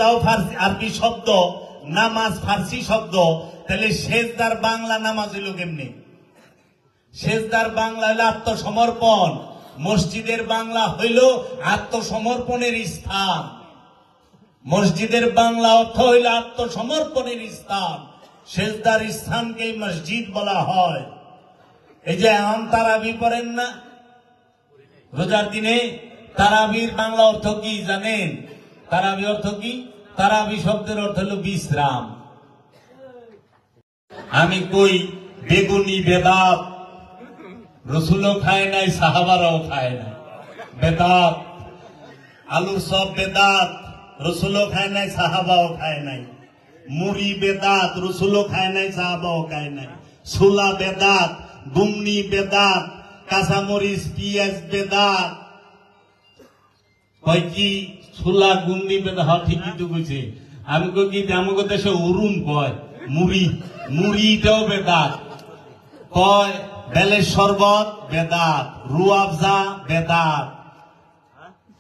দাও ফার্সি আরবি শব্দ, নামাজ ফার্সি শব্দ, তাহলে সেজদার বাংলা নামাজ হইল কেমনি? সেজদার বাংলা হইল আত্মসমর্পণ, মসজিদের বাংলা হইল আত্মসমর্পণের স্থান। মসজিদের বাংলা অর্থ হইল আত্মসমর্পণের স্থান, সেজদার স্থানকে মসজিদ বলা হয়। এই যে এখন তারাবি পড়েন না রোজার দিনে, তারাবির বাংলা অর্থ কি জানেন? তারাবি অর্থ কি? তারাবি শব্দের অর্থ হলো বিশ্রাম। আমি কই বেগুনি বেদাত, রসুলও খায় নাই, সাহাবারাও খায় নাই। বেদাত, আলুর সব বেদাত, রসুলও খায় নাই, সাহাবাও খায় নাই। মুড়ি বেদাত, রসুলও খায় নাই, সাহাবাও খায় নাই। ছোলা বেদাত, গুমনি বেদাত, কাঁচামরিচ পিঁয়াজ বেদাত। কয় কি ছোলা গুমনি বেদাত? হ্যাঁ ঠিকই তো কইছে। আমি কই কি আমাকে দেশে উরুম কয় মুড়ি, মুড়িটাও বেদাত। কয় বেলের শরবত বেদাত, রুয়াবজা বেদাত,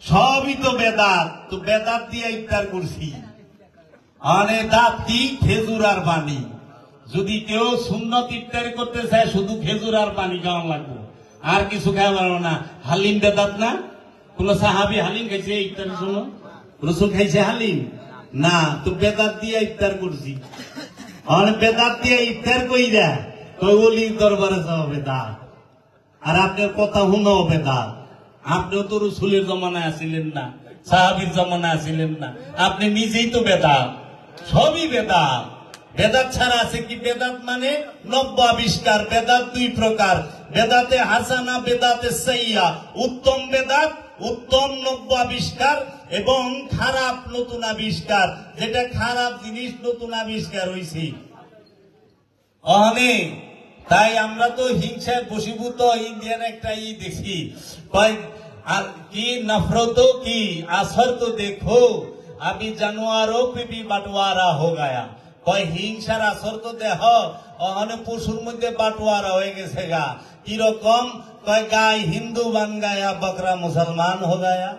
সবই তো বেদাত। তো বেদাত দিয়ে ইফতার করছি। আনে দাঁত কি? খেজুর আর পানি। যদি কেউ সুন্নত ইফতার করতে চায় শুধু খেজুর আর পানি খাওয়া লাগবে, আর কিছু খাওয়া পারবো না। হালিম বেদাত না? কোন সাহাবি হালিম খাইছে ইফতারের সময়? রসুল খাইছে হালিম? না। তো বেদাত দিয়ে ইফতার করছি। বেদাত দিয়ে ইফতার কইরা কই ওলির দরবারে যাওয়া বেদাত, আর আপনার কথা শুনো বেদাত। আপনিও তো রসুলের জমানায় আসিলেন না, সাহাবির জমানায় আসিলেন না, আপনি নিজেই তো বেদাত। সবই বেদাত। বেদাত ছাড়া আছে কি? বেদাত মানে নব্য আবিষ্কার। বেদাত দুই প্রকার, বেদাতে হাসানা, বেদাতে সাইয়্যা। উত্তম বেদাত, উত্তম নব্য আবিষ্কার, এবং খারাপ নতুন আবিষ্কার, যেটা খারাপ জিনিস নতুন আবিষ্কার হয়েছে। অনেক তাই আমরা তো হিংসায় বশীভূত ইন্ডিয়ান একটা দেখি, আর কি নফরত কি আসর তো দেখো আবি জানোয়ারও পিপি বাটোয়ারা হো গায়া। কয় হিংসার আসর তো দেহ, অহনে পশুর মধ্যে বাটোয়ারা হয়ে গেছে গা। কিরকম? কয় গায় হিন্দু বান গায়া, বকরা মুসলমান হো গায়া।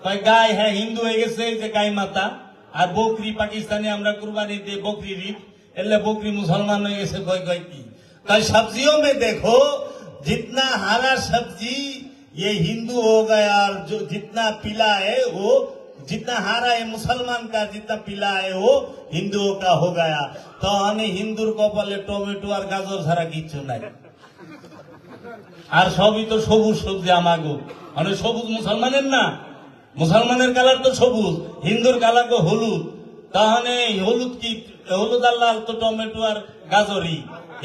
কয় গায় হ্যাঁ হিন্দু হয়ে গেছে, যে গাই মাতা, আর বকরি পাকিস্তানে আমরা কুরবানি দিই বকরি ঈদ, এলে বকরি মুসলমান হয়ে গেছে। কয় কয় কি? कई सब्जियों में देखो जितना हरा सब्जी ये हिंदू हो गया, और जो जितना पीला है वो, जितना हरा है मुसलमान का, जितना पीला है वो हिंदुओं का हो गया। तो हमें हिंदुर कपाले टमेटो और गाजर ছাড়া কিছু নাই, আর সবই তো সবুজ সবজি। আমাগো মানে সবুজ মুসলমানের না, মুসলমানের কালার তো সবুজ, হিন্দুর কালার তো হলুদ। তাহলে হলুদ কি? হলুদ আর লাল তো টমেটো আর গাজরই,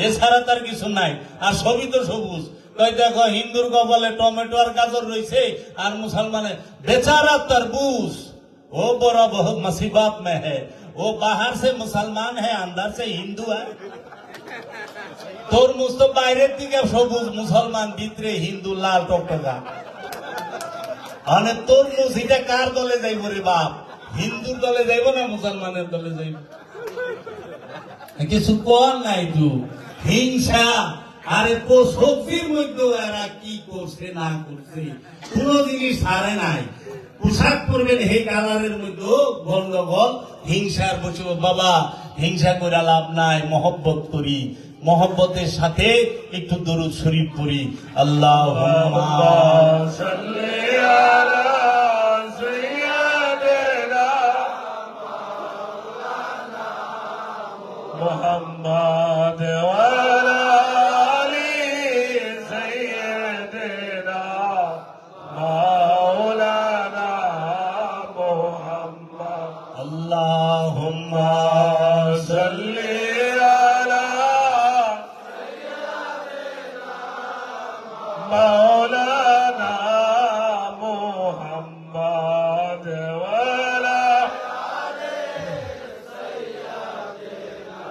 এছাড়া তার কিছু নাই, আর সবই তো সবুজ। তাই দেখো হিন্দুর কপালে টমেটো আর গাজর রয়েছে, আর মুসলমানের বেচারা तरबूज वो बड़ा बहुत मुसीबत में है, वो बाहर से मुसलमान है अंदर से हिंदू है। তরমুজ তো বাইরের দিকে সবুজ মুসলমান, ভিতরে হিন্দু লাল টকটকা। মানে তরমুজ এটা কার দলে যাইব রে বাপ? হিন্দুর দলে যাইব না মুসলমানের দলে যাইব? কিছু কর নাই তো হিংসা। আরে তো সবজির মধ্যে এরা কি করছে না করছে কোন জিনিস ছাড়ে নাই। পোশাক পরবেন হে কালারের মধ্যে গন্ডগোল, হিংসার বসে। বাবা হিংসা করে লাভ নাই, মহব্বত করি, মহব্বতের সাথে একটু দরুদ শরীফ পড়ি। আল্লাহুম্মা সাল্লি আলা সাইয়্যিদিনা মুহাম্মাদ ওয়া আলা আলি সাইয়্যিদিনা মাওলানা মুহাম্মদ। আল্লাহুম্মা সাল্লি মাওলানা মুহাম্মদ ওয়া আলা আলি সাইয়্যিদিনা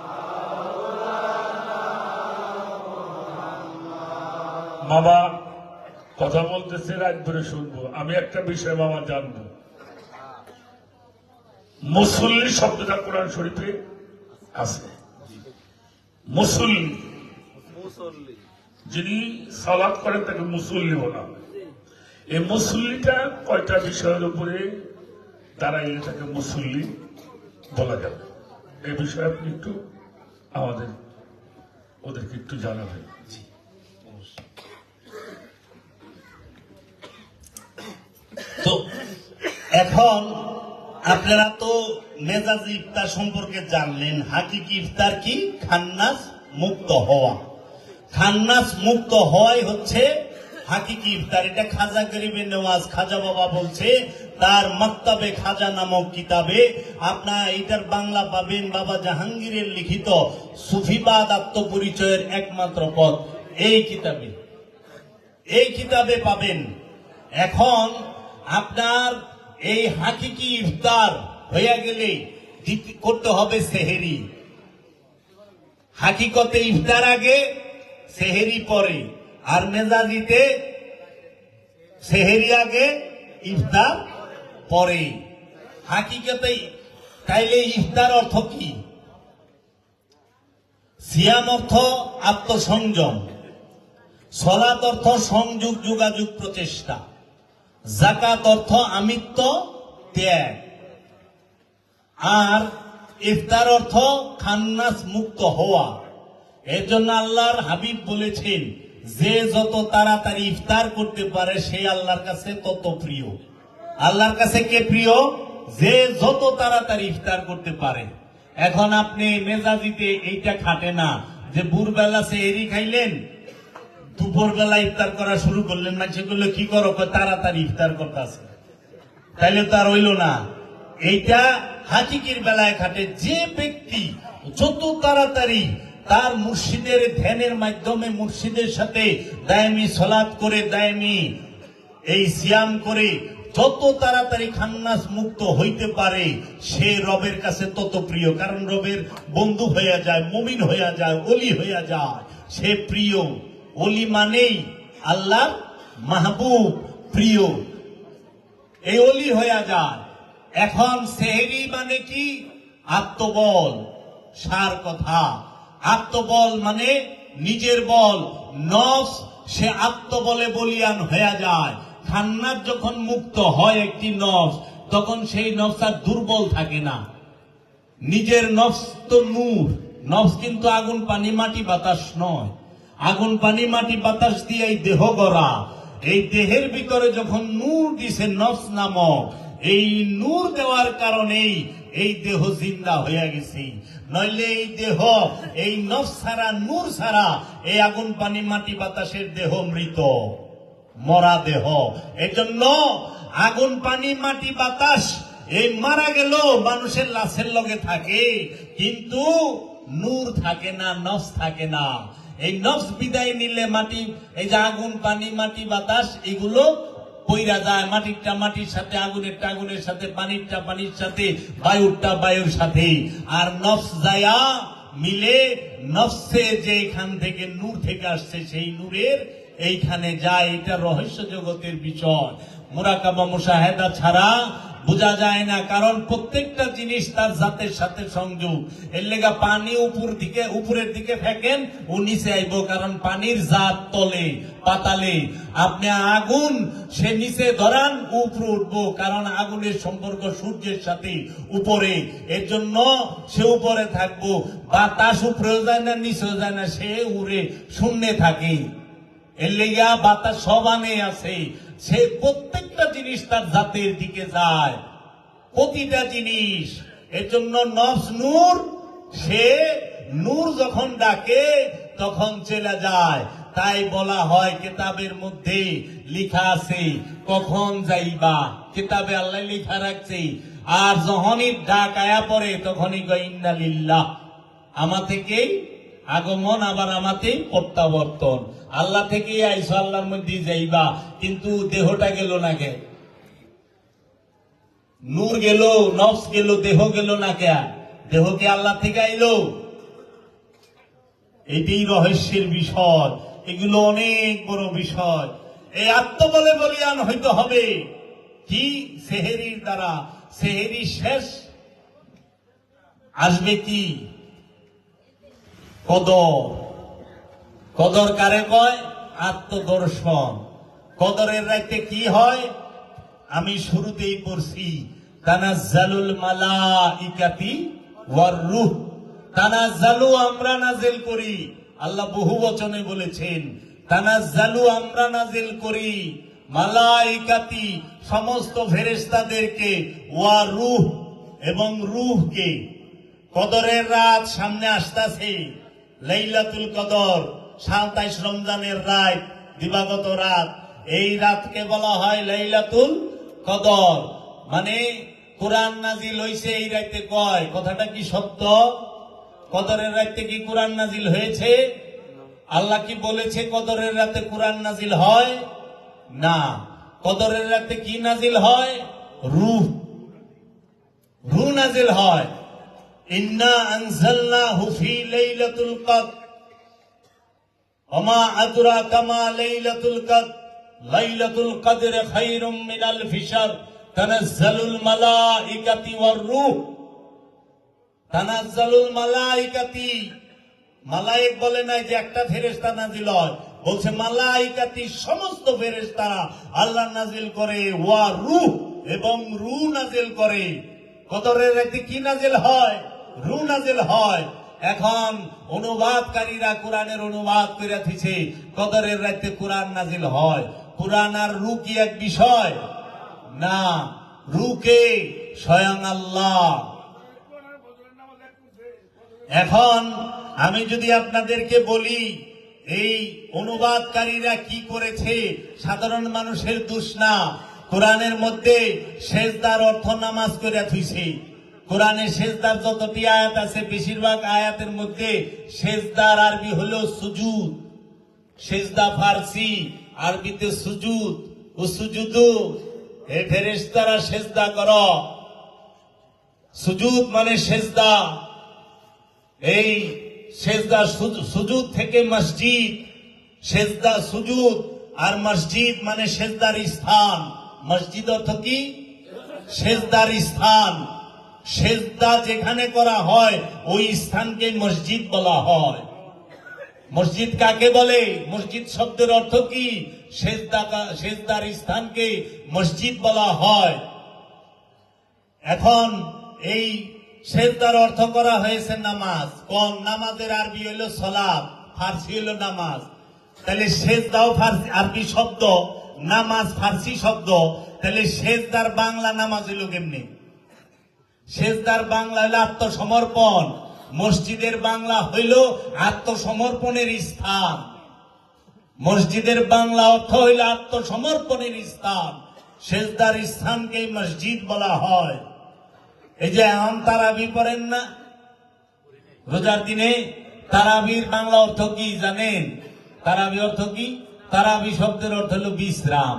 মাওলানা মুহাম্মদ। বাবা কথা বলতেছে, রাত ধরে শুনবো। আমি একটা বিষয় বাবা জানবো, মুসল্লি শব্দটা কোরআন শরীফে আছে। মুসল্লি, যিনি সালাত করেন তাকে মুসল্লি বলা হয়। এই মুসল্লিটা কয়টা বিষয়ের উপরে দাঁড়াইলে তাকে মুসল্লি বলা যাবে। এ বিষয়ে আপনি একটু আমাদের ওদেরকে একটু জানাবেন। তো এখন আপনারা তো মেজাজি ইফতার সম্পর্কে জানলেন। হাকিকি ইফতার কি? খান্নাস মুক্ত হওয়া। খান্নাস মুক্ত হওয়াই হচ্ছে হাকিকি ইফতার। এটা খাজা গরিবে নেওয়াজ খাজা বাবা বলছে তার মক্তবে খাজা নামক কিতাবে। আপনার এটার বাংলা পাবেন বাবা জাহাঙ্গীরের লিখিত সুফিবাদ আত্মপরিচয়ের একমাত্র পথ এই কিতাবে পাবেন। এখন আপনার এই হাকিকি ইফতার হয়ে গেলে করতে হবে সেহেরি। হাকিকতে ইফতার আগে, সেহেরি পরে, আর মেজাজিতে সেহেরি আগে, ইফতার পরে। হাকিকতে তাইলে ইফতার অর্থ কি? সিয়াম অর্থ আত্মসংযম, সলাত অর্থ সংযোগ যোগাযোগ প্রচেষ্টা, যাকাত অর্থ আমিত্ব ত্যাগ, আর ইফতার অর্থ খান্নাস মুক্ত হওয়া। এর জন্য আল্লাহর হাবিব বলেছেন যে যত তাড়াতাড়ি ইফতার করতে পারে সে আল্লাহর কাছে তত প্রিয়। আল্লাহর কাছে কে প্রিয়? যে যত তাড়াতাড়ি ইফতার করতে পারে। এখন আপনি মেজাজিতে এইটা খাটে না যে ভোরবেলা সেহরি খাইলেন, দুপুর বেলা ইফতার করা শুরু করলেন, না সেগুলো কি করো তাড়াতাড়ি ইফতার করতেছে, তাইলে তো আর হইল না। এইটা হাকিকির বেলায় খাটে। যে ব্যক্তি যত তাড়াতাড়ি তার মুর্শিদের ধ্যানের মাধ্যমে মুর্শিদের সাথে দায়মি সলাৎ করে, দায়মি এই সিয়াম করে যত তাড়াতাড়ি খান্নাস মুক্ত হইতে পারে সে রবের কাছে তত প্রিয়। কারণ রবের বন্ধু হইয়া যায়, মুমিন হইয়া যায়, ওলি হইয়া যায়, সে প্রিয়। ওলি মানেই আল্লাহর মাহবুব, প্রিয়, এই ওলি হইয়া যায়। এখন সেহরি মানে কি? আত্মবল, সার কথা। আত্মবল মানে নিজের বল, নফস, সে আত্মবলে বলিয়ান হইয়া যায়। খান্নাস যখন মুক্ত হয় একটি নফস, তখন সেই নফস আর দুর্বল থাকে না। নিজের নফস তো নূর, নফস কিন্তু আগুন পানি মাটি বাতাস নয়। আগুন পানি মাটি বাতাস দিয়ে এই দেহ গড়া। এই দেহের ভিতরে যখন নূর দিছে নফস নামক, এই নূর দেওয়ার কারণেই এই দেহ জিন্দা হয়ে গেছে। নইলে এই দেহ, এই নফস ছাড়া, নূর ছাড়া এই আগুন পানি মাটি বাতাসের দেহ মৃত, মরা দেহ। এজন্য আগুন পানি মাটি বাতাস এই মারা গেল মানুষের লাশের লগে থাকে, কিন্তু নূর থাকে না, নফস থাকে না। এই নফস বিদায় নিলে মাটি, এই যে আগুন পানি মাটি বাতাস, এগুলো পইরা যায়। মাটিরটা মাটির সাথে, আগুনেরটা আগুনের সাথে, পানিরটা পানির সাথে, বায়ুরটা বায়ুর সাথে। আর নফস যায়া মিলে নফসে যেখান থেকে নূর থেকে আসছে সেই নূরের এইখানে যায়। এটা রহস্য জগতের বিষয়। মুরাকাবা মুশাহেদা ছাড়া বোঝা যায় না। কারণ প্রত্যেকটা জিনিস তার জাতের সাথে সংযোগ। এর লেগা পানি উপরের দিকে ফেকেন, ও নিচে আইব। কারণ পানির জাত তলে, পাতালে। আপনি আগুন সে নিচে ধরান, উপরে উঠবো। কারণ আগুনের সম্পর্ক সূর্যের সাথে, উপরে। এর জন্য সে উপরে থাকবো। বাতাস উপরেও যায় না, নিচেও যায় না, সে উড়ে শূন্যে থাকে। এর লেগা বাতাস সবানে আছে। সে প্রত্যেকটা জিনিস তার জাতের দিকে যায়, প্রতিটা জিনিস। এর জন্য নফস নূর, সে নূর যখন ডাকে তখন চলে যায়। তাই বলা হয় কিতাবের মধ্যে লিখা আছে কখন যাইবা, কিতাবে আল্লাহ লিখা রাখছে। আর যখনই ডাক আয়া পড়ে তখনই ইন্না লিল্লাহ, আমা থেকেই আগমন, আবার আমাতেই প্রত্যাবর্তন। আল্লাহ থেকেই আইসো, আল্লাহর মধ্যে যাইবা, কিন্তু দেহটা গেল না কে? নূর গেল, নফস গেল, দেহ গেল না কে? দেহকে আল্লাহ থেকে আইলো। এটাই রহস্যের বিষয়। এগুলো অনেক বড় বিষয়। এই আত্মবলে বলিয়ান হইতে হবে কি? সেহেরির দ্বারা। সেহেরি শেষ আসবে কি? কদর। কদর কারে কয়? আত্মদর্শন। কদরের রাইতে কি হয়? আমি শুরুতেই পড়ছি, তানাজ্জালুল মালাইকাতি ওয়ার রূহ। তানাজ্জালু আমরা নাজিল করি, আল্লাহ বহু বচনে বলেছেন তানাজ্জালু আমরা নাজিল করি, মালাইকাতি সমস্ত ফেরেশতাদেরকে, ওয়া রূহ এবং রূহকে। কদরের রাত সামনে আসতেছে, লাইলাতুল কদর 27 রমজানের রাত, দিবাগত রাত। এই রাতকে বলা হয় লাইলাতুল কদর। মানে কোরআন নাজিল হইছে এই রাতে, কয় কথাটা কি সত্য? কদরের রাতে কি কোরআন নাজিল হয়েছে? আল্লাহ কি বলেছে কদরের রাতে কোরআন নাজিল হয়? না। কদরের রাতে কি নাজিল হয়? রূহ, রূহ নাজিল হয়। ইন্না আনজালনাহু ফি লাইলাতুল কদর ওমা আদরাকা মা লাইলাতুল কদর লাইলাতুল কদর খায়রুম মিন আলফি শাহর তানাজ্জালুল মালাইকাতি ওয়ার রূহ। তানাজ্জালুল মালাইকাতি, মালায়েক বলে নাই যে একটা ফেরেশতা নাজিল হয়, বলছে মালাইকাতি সমস্ত ফেরেশতারা আল্লাহ নাজিল করে, ওয়া রূহ এবং রূহ নাজিল করে। কদরের রাতে কি নাজিল হয়? রূহ নাজিল হয়। এখন অনুবাদকারীরা কোরআনের অনুবাদ করে দিয়েছে কদরের রাতে কোরআন নাজিল হয়। কোরআন আর রূহ কি এক বিষয়? না, রূহকে স্বয়ং আল্লাহ। এখন আমি যদি আপনাদেরকে বলি এই অনুবাদকারীরা কি করেছে, সাধারণ মানুষের দোষ না। কোরআনের মধ্যে সেজদার অর্থ নামাজ করে থুইছে। কোরআনে সেজদার যতটি আয়াত আছে বেশিরভাগ আয়াতের মধ্যে সেজদার আরবি হলো সুজুদ। সেজদা ফার্সি, আরবিতে সুজুদ ও সুজুদু। হে ফেরেশতারা সেজদা করো। সুজুদ মানে সেজদা। এই সেজদা সুজুদ থেকে মসজিদ, সেজদা সুজুদ আর মসজিদ মানে সেজদার স্থান। মসজিদ অর্থ কি? সেজদার স্থান। সেজদা যেখানে করা হয় ওই স্থানকে মসজিদ বলা হয়। মসজিদ কাকে বলে? মসজিদ শব্দের অর্থ কি? সেজদার স্থানকে মসজিদ বলা হয়। এখন এই সেজদার অর্থ করা হয়েছে নামাজ। কোন নামাজের আরবি হইল সালাত, ফার্সি হইল নামাজ। তাহলে সেজদাও ফার্সি আরবি শব্দ, নামাজ ফার্সি শব্দ। তাহলে সেজদার বাংলা নামাজ হইল কেমনি? সেজদার বাংলা হইল আত্মসমর্পণ। মসজিদের বাংলা হইল আত্মসমর্পণের স্থান। মসজিদের বাংলা অর্থ হইল আত্মসমর্পণের স্থান। সেজদার স্থানকে মসজিদ বলা হয়। এই যে এখন তারাবি পড়েন না রোজার দিনে, তারাবির বাংলা অর্থ কি জানেন? তারাবি অর্থ কি? তারাবি শব্দের অর্থ হলো বিশ্রাম।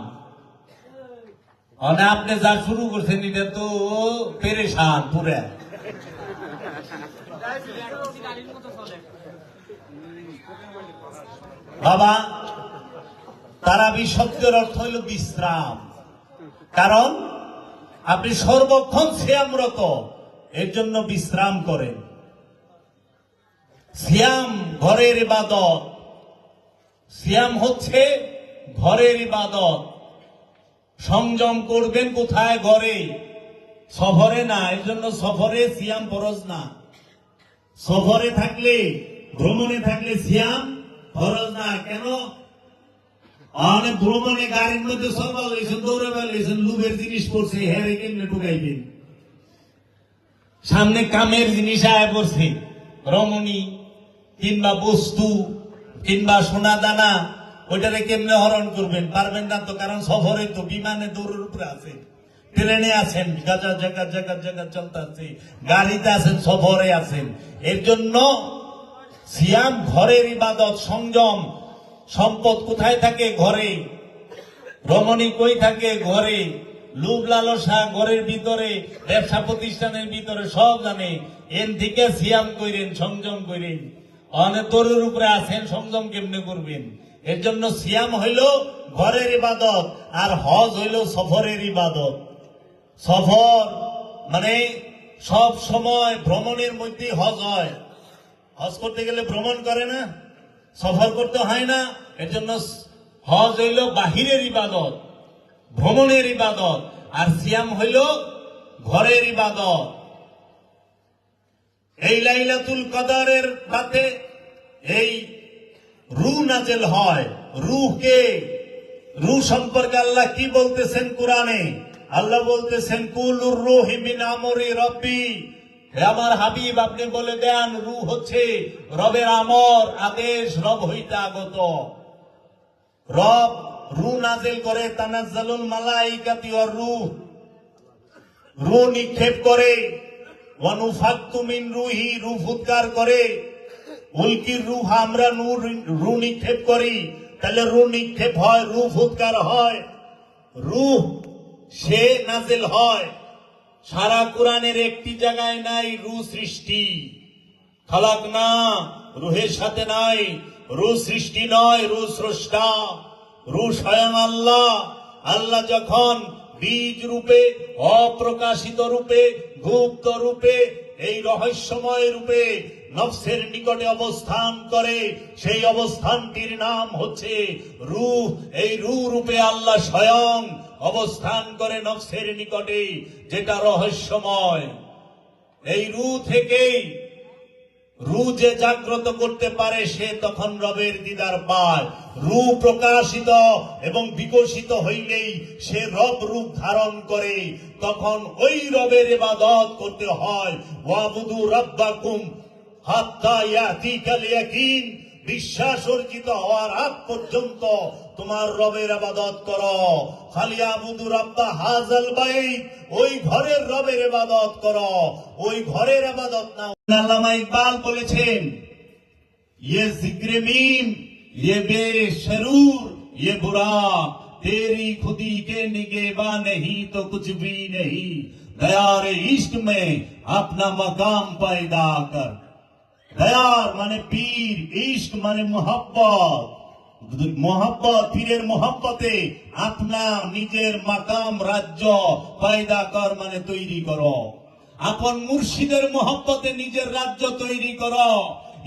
আপনি যা শুরু করছেন এটা তো পেরেশান পুরা। বাবা, তারাবি শব্দের অর্থ হলো বিশ্রাম। কারণ আপনি সর্বক্ষণ সিয়ামরত, এর জন্য বিশ্রাম করেন। সিয়াম ঘরের ইবাদত। সিয়াম হচ্ছে ঘরের ইবাদত। সংযম করবেন কোথায়? ঘরে, সফরে না। এর জন্য সফরে সিয়াম ফরজ না। সফরে থাকলে, ভ্রমণে থাকলে সিয়াম ফরজ না। কেন? অনেক ভ্রমণে গাড়ির মধ্যে সরবা লইছেন, দৌড়ে বেলাইছেন, লুবের জিনিস পড়ছে, হেরে কেমনে ঢুকাইবেন? সামনে কামের জিনিস আয় পড়ছে, রমণী কিংবা বস্তু কিংবা সোনা দানা, ওইটারে কেমনে হরণ করবেন? পারবেন না তো। কারণ সফরে তো বিমানে দৌড়ের উপরে আছে, ট্রেনে আছেন, জায়গা চলতে আছে, গাড়িতে আছেন, সফরে আছেন। এর জন্য সিয়াম ঘরের ইবাদত, সংযম। সম্পদ কোথায় থাকে? ঘরে। রমণী কই থাকে? ঘরে। লোভ লালসা ঘরের ভিতরে, ব্যবসা প্রতিষ্ঠানের ভিতরে, সব জানে। এর থেকে সিয়াম করেন, সংযম করেন। অনেক দৌড়ের উপরে আছেন, সংযম কেমনে করবেন? এর জন্য সিয়াম হইল ঘরের ইবাদত, আর হজ হইল সফরের ইবাদত। সফর মানে সব সময় ভ্রমণের মধ্যে হজ হয়। হজ করতে গেলে ভ্রমণ করে না, সফর করতে হয় না। এর জন্য হজ হইল বাহিরের ইবাদত, ভ্রমণের ইবাদত। আর সিয়াম হইল ঘরের ইবাদত। এই লাইলাতুল কদরের রাতে এই রূহ নাযিল হয়। রূহ সম্পর্কে আল্লাহ কি বলতেছেন কোরআনে? আল্লাহ বলতেছেন কুলুর রূহি মিন আমরি রব্বি। হে আমার হাবিব, আপনি বলে দেন রূহ হচ্ছে রবের আমর, আদেশ, রব হইতে আগত। রব রূহ নাযিল করে, তানাজ্জালুল মালাইকাতি ওয়ার রূহ নিক্ষেপ করে, ওয়ানুফাক্তু মিন রূহি, রূহ ফুৎকার করে, উলকির রূহ, আমরা রূহ নিক্ষেপ করি। তাহলে রূহ নিক্ষেপ হয়, রূহ ফুৎকার হয়, রূহ সে নাজিল হয়। সারা কোরআনের একটি জায়গায় নাই রূহ সৃষ্টি। খালাক না, রূহের সাথে নাই। রূহ সৃষ্টি নয়, রূহ স্রষ্টা। রূহ স্বয়ং আল্লাহ। আল্লাহ যখন বীজ রূপে, অপ্রকাশিত রূপে, গুপ্ত রূপে, এই রহস্যময় রূপে নফসের নিকটে অবস্থান করে, সেই অবস্থানটির নাম হচ্ছে রূহ। এই রূহ রূপে আল্লাহ স্বয়ং অবস্থান করে নফসের নিকটে, যেটা রহস্যময়। এই রূহ থেকেই রূহ যে জাগ্রত করতে পারে, সে তখন রবের দিদার পায়। রূহ প্রকাশিত এবং বিকশিত হইলেই সে রব রূপ ধারণ করে। তখন ওই রবের ইবাদত করতে হয়। ওয়াবুদু রাব্বাকুম হাত্তা ইয়াতিকাল ইয়াকিন। বিশ্বাস অর্জিত হওয়ার আগ পর্যন্ত তোমার রবের ইবাদত করো। ফালিয়াবুদু রাব্বা হাযাল বাইত। ওই ঘরের রবের ইবাদত করো, ওই ঘরের ইবাদত না। আল্লামা ইকবাল বলেছেন, ये जिक्र मीम, ये बेशरूर, ये बुरा, तेरी खुदी के निगेबा नहीं तो कुछ भी नहीं। दयार इश्क में अपना मकाम पैदा कर। दयार माने पीर, इश्क माने मोहब्बत। मोहब्बत, पीरेर मोहब्बते अपना निजेर मकाम राज्य पैदा कर, माने तैरी करो। अपन मुर्शिदेर मोहब्बते निजेर राज्य तैरी करो।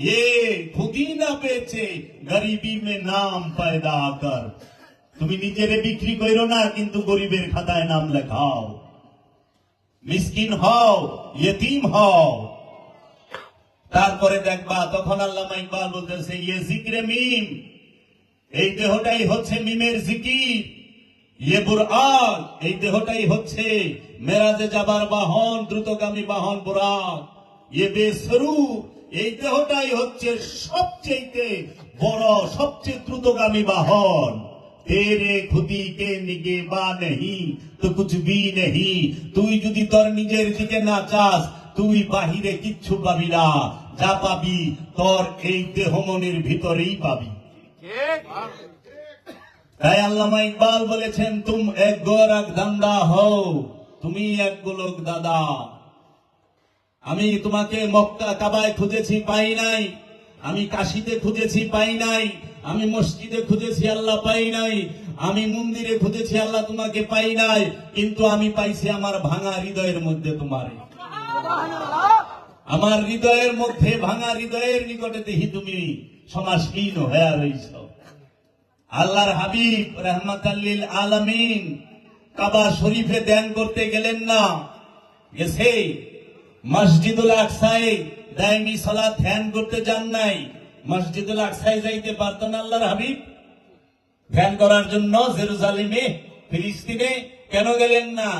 ये खुदी ना बेचे, गरीबी में नाम पैदा कर। তুমি নিজেরে বিক্রি করো না, কিন্তু গরিবের খাতায় নাম লেখাও। মিসকিন হও, ইয়েতিম হও। তারপরে দেখবা তখন আল্লামা ইকবাল বলতেছে, ইয়ে জিক্রে মিম, এই দেহটাই হচ্ছে মিমের জিকির। ইয়ে বুরআক, এই দেহটাই হচ্ছে মেরাজে যাবার বাহন, দ্রুতগামী বাহন বুরাক। ইয়ে বেসরুর, এই দেহটাই হচ্ছে সবচেয়ে বড়, সবচেয়ে দ্রুতগামী বাহন। তেরে খুদি কে নিগেবা নেহি তো কুছ ভি নেহি। তুই যদি তোর নিজের দিকে না চাস, তুই বাহিরে কিচ্ছু পাবি না। যা পাবি তোর এই দেহ মনের ভিতরেই পাবি। তাই আল্লামা ইকবাল বলেছেন, তুম এক গোরখ দান্দা হও, তুমি এক গোলক দাদা। আমি তোমাকে মক্কা কাবায় খুঁজেছি, পাই নাই। আমি কাশীতে খুঁজেছি, পাই নাই। আমি মসজিদে খুঁজেছি, আল্লাহ পাই নাই। আমি মন্দিরে খুঁজেছি, আল্লাহ তোমাকে পাই নাই। কিন্তু আমি পাইছি আমার ভাঙা হৃদয়ের মধ্যে তোমারে। আমার হৃদয়ের মধ্যে, ভাঙা হৃদয়ের নিকটে দেখি তুমি সমাসীন হয়ে রইছ। আল্লাহর হাবিব রাহমাতাল লিল আলামিন কাবা শরীফে ধ্যান করতে গেলেন না, গেছে মসজিদুল আকসায় দাইমি সালাত ধ্যান করতে যান নাই। মসজিদুল আকসায় যাইতে পারতেন আল্লাহর হাবিব ধ্যান করার জন্য জেরুজালেমে, ফিলিস্তিনে কেন গেলেন না?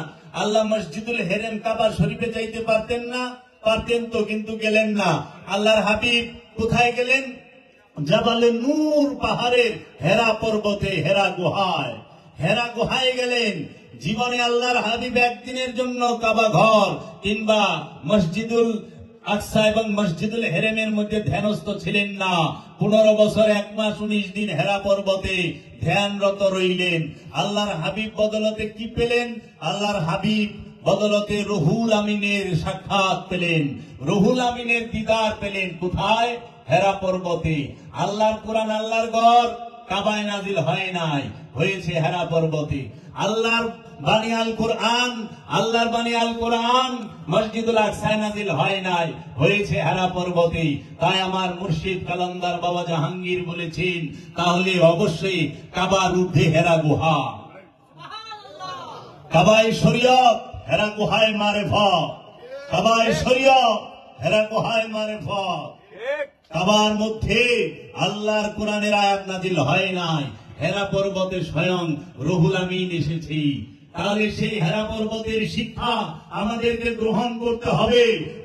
আল্লাহ মসজিদুল হেরেম কাবা শরীফে যাইতে পারতেন না? পারতেন তো, কিন্তু গেলেন না। আল্লাহর হাবিব কোথায় গেলেন? জাবালে নূর পাহাড়ের হেরা পর্বতে, হেরা গুহায়। হেরা গুহায় গেলেন। জীবনে আল্লাহর হাবিব একদিনের জন্য কাবা ঘর কিংবা মসজিদুল আকসা এবং মসজিদুল হেরেমের মধ্যে ধ্যানস্থ ছিলেন না। 15 বছর 1 মাস 19 দিন হেরা পর্বতে ধ্যানরত রইলেন। আল্লাহর হাবিব বদলতে কি পেলেন? আল্লাহর হাবিব বদলতে রুহুল আমিনের সাক্ষাৎ পেলেন, রুহুল আমিনের দিদার পেলেন। কোথায়? হেরা পর্বতে। আল্লাহর কোরআন, আল্লাহর ঘর কাবায় নাজিল হয় নাই, হয়েছে হেরা পর্বতে। আল্লাহর বাণী আল কোরআন, আল্লাহর বাণী আল কোরআন মসজিদুল আকসায় নাজিল হয় নাই, হয়েছে হেরা পর্বতে। তাই আমার মুর্শিদ কালান্দার বাবা জাহাঙ্গীর বলেছেন, তাহলে অবশ্যই কাবার ঊর্ধ্বে হেরা গুহা। কাবায় শরীয়ত হেরা গুহায় মারে ভ কাবায় সরিয়া হেরা গুহায় মারে ভ কাবার মধ্যে আল্লাহর কোরআনের আয়াত নাজিল হয় নাই, হেরা পর্বতে স্বয়ং রুহুল আমিন এসেছি। তাহলে সেই হেরা পর্বতের শিক্ষা আমাদেরকে গ্রহণ করতে হবে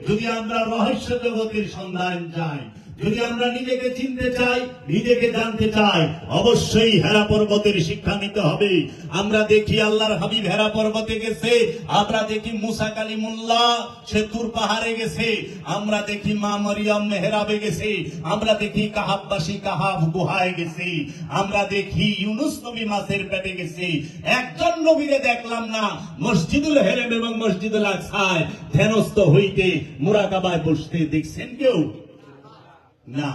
যদি আমরা রহস্য জগতের সন্ধান চাই, যদি আমরা নিজেকে চিনতে চাই, নিজেকে জানতে চাই, অবশ্যই হেরা পর্বতের শিক্ষা নিতে হবে। আমরা দেখি আল্লাহর হাবিব হেরা পর্বতে গেছে, আমরা দেখি মুসা কালিমুল্লাহ সে তুর পাহাড়ে গেছে, আমরা দেখি মা মরিয়ম মেহরাবে গেছে, আমরা দেখি কাহাববাসী কাহাব গুহায় গেছে, আমরা দেখি ইউনুস নবী মাছের পেটে গেছে। একজন নবীরে দেখলাম না মসজিদুল হেরেম এবং মসজিদুল আকসায় ধ্যানস্থ হইতে মুরাকাবায় বসতে, দেখছেন কেউ? না।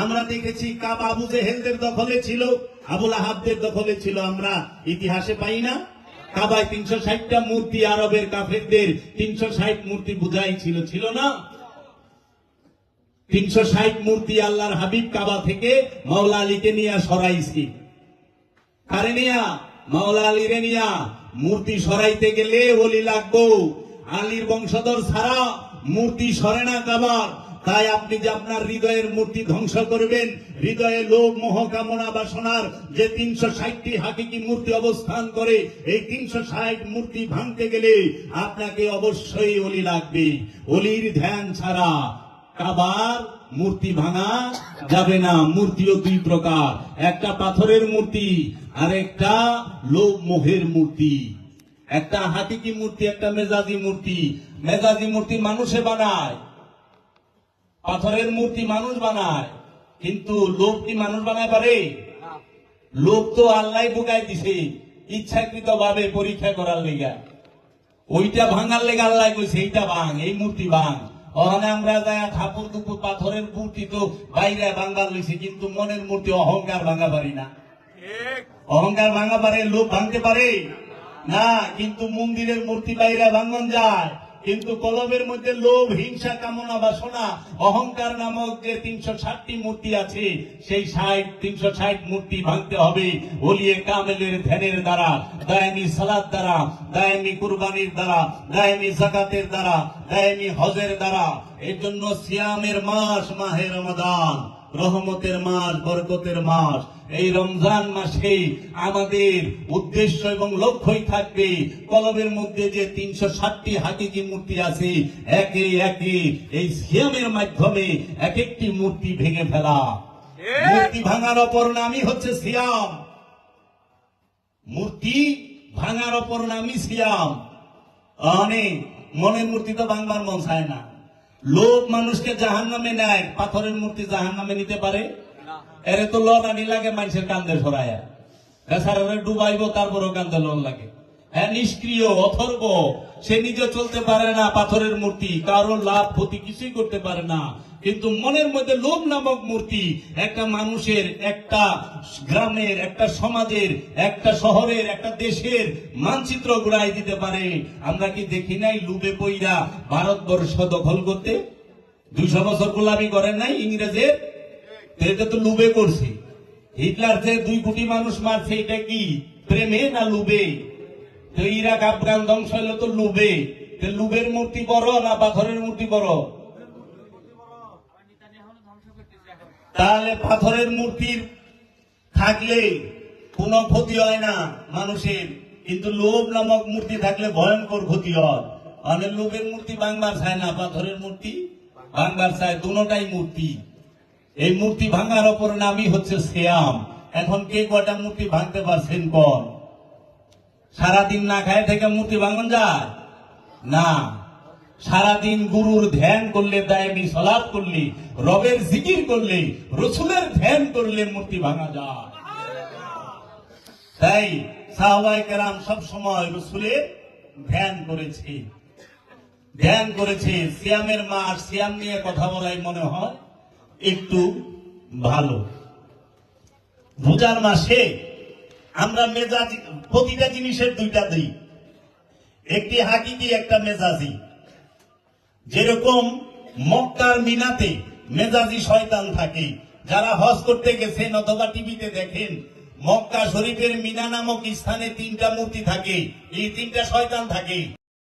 আমরা দেখেছি কাবা আবু জেহেলদের দখলে ছিল, আবুল আহাবদের দখলে ছিল, আমরা ইতিহাসে পাই না? কাবায় 360টা মূর্তি, আরবের কাফেরদের 360 মূর্তি বুঝাই ছিল, ছিল না? 360 মূর্তি আল্লাহর হাবিব কাবা থেকে মাওলা আলীকে নিয়ে সরাইছি। কারে নিয়া? মাওলা আলীরে নিয়া। মূর্তি সরাইতে গেলে ওলি লাগবো, আলীর বংশধর ছাড়া মূর্তি সরে না কাবার। তাই আপনি যে আপনার হৃদয়ের মূর্তি ধ্বংস করবেন, হৃদয়ে লোভ মোহ কামনা বাসনার যে 360টি হাকিকি মূর্তি অবস্থান করে, এই 360 মূর্তি ভাঙতে গেলে আপনাকে অবশ্যই ওলি লাগবে। ওলির ধ্যান ছাড়া কাবার মূর্তি ভাঙা যাবে না। মূর্তিও দুই প্রকার, একটা পাথরের মূর্তি আর একটা লোভ মোহের মূর্তি। একটা হাকিকি মূর্তি, একটা মেজাজি মূর্তি। মেজাজি মূর্তি মানুষে বানায়, পাথরের মূর্তি মানুষ বানায়, কিন্তু লোভ কি মানুষ বানায় পারে? লোভ তো আল্লাহ বুকাই দিছে ইচ্ছাকৃত ভাবে পরীক্ষা করার লেগা। ওইটা ভাঙার লেগে আল্লাহ কইছে এইটা ভাঙ, এই মূর্তি ভাঙ। ওখানে আমরা যায় ঠাকুর দুপুর পাথরের মূর্তি তো বাইরে ভাঙবার লইছে, কিন্তু মনের মূর্তি অহংকার ভাঙা পারি না। অহংকার ভাঙা পারে, লোভ ভাঙতে পারে না। কিন্তু মন্দিরের মূর্তি বাইরে ভাঙন যায়, কিন্তু কলবের মধ্যে লোভ হিংসা কামনা বাসনা অহংকার নামক যে 360টি মূর্তি আছে, সেই 360 মূর্তি ভাঙতে হবে ওলিয়ে কামেলের ধ্যানের দ্বারা, দায়মি সালাত দ্বারা, দায়মি কুরবানির দ্বারা, দায়মি যাকাতের দ্বারা, দায়মি হজের দ্বারা। এর জন্য সিয়ামের মাস মাহে রমাদান, রহমতের মাস, বরকতের মাস। এই রমজান মাসে আমাদের উদ্দেশ্য এবং লক্ষ্যই থাকবে কলবের মধ্যে যে 360টি হাকিকি মূর্তি আছে, একে একে এই সিয়ামের মাধ্যমে এক একটি মূর্তি ভেঙে ফেলা। মূর্তি ভাঙার অপর নামই হচ্ছে সিয়াম। মূর্তি ভাঙার অপর নামই সিয়াম। অনেক মনের মূর্তি তো ভাঙবার মন চায় না। লোভ মানুষকে জাহান্নামে নেয়, পাথরের মূর্তি জাহান্নামে নিতে পারে? এরে তো লড়ানি লাগে মানুষের কান্দে সরাইয়া, বেচারারে ডুবাইব তারপরও কান্দে লোন লাগে। হ্যাঁ, নিষ্ক্রিয় অথর্ব, সে নিজে চলতে পারে না। পাথরের মূর্তি কারোর লাভ ক্ষতি কিছুই করতে পারে না, কিন্তু মনের মধ্যে লোভ নামক মূর্তি একটা মানুষের, একটা গ্রামের, একটা সমাজের, একটা শহরের, একটা দেশের মানচিত্র ঘুরাই দিতে পারে। আমরা কি দেখি নাই লোভে পইরা ভারতবর্ষ দখল করতে? 200 বছর গোলামি করেন নাই ইংরেজের? এটা তো লুবে করছে। হিটলার যে 2 কোটি মানুষ মারছে, এটা কি প্রেমে না লুবে? তো ইরাক আফগান ধ্বংস হইল তো লুবে। লুবের মূর্তি বড় না পাথরের মূর্তি বড়? তাহলে পাথরের মূর্তির থাকলে কোনো ক্ষতি হয় না মানুষের, কিন্তু লোভ নামক মূর্তি থাকলে ভয়ঙ্কর ক্ষতি হয়। অনেক লোভের মূর্তি ভাঙবার চায় না, পাথরের মূর্তি ভাঙবার চায়। দুটোটাই মূর্তি। এই মূর্তি ভাঙার অপর নামই হচ্ছে সিয়াম। এখন কে কয়টা মূর্তি ভাঙতে পারছেন কোন? সারাদিন না খায় থেকে মূর্তি ভাঙন যায় না। সারাদিন গুরুর ধ্যান করলে, দায়মি সালাত করলে, রবের জিকির করলে, রসুলের ধ্যান করলে মূর্তি ভাঙা যায়। তাই সাহাবায়ে কেরাম সব সময় রসুলের ধ্যান করেছে, ধ্যান করেছে। সিয়ামের মাস, সিয়াম নিয়ে কথা বলাই মনে হয় একটু ভালো। রোজার মাসে আমরা মেজাজি, প্রতিটা জিনিসের দুইটা দিই, একটি হাকিকি, একটা মেজাজি। যেরকম মক্কার মিনাতে মেজাজি শয়তান থাকে। যারা হজ করতে গেছেন অথবা টিভিতে দেখেন, মক্কা শরীফের মিনা নামক স্থানে 3টা মূর্তি থাকে, এই 3টা শয়তান থাকে।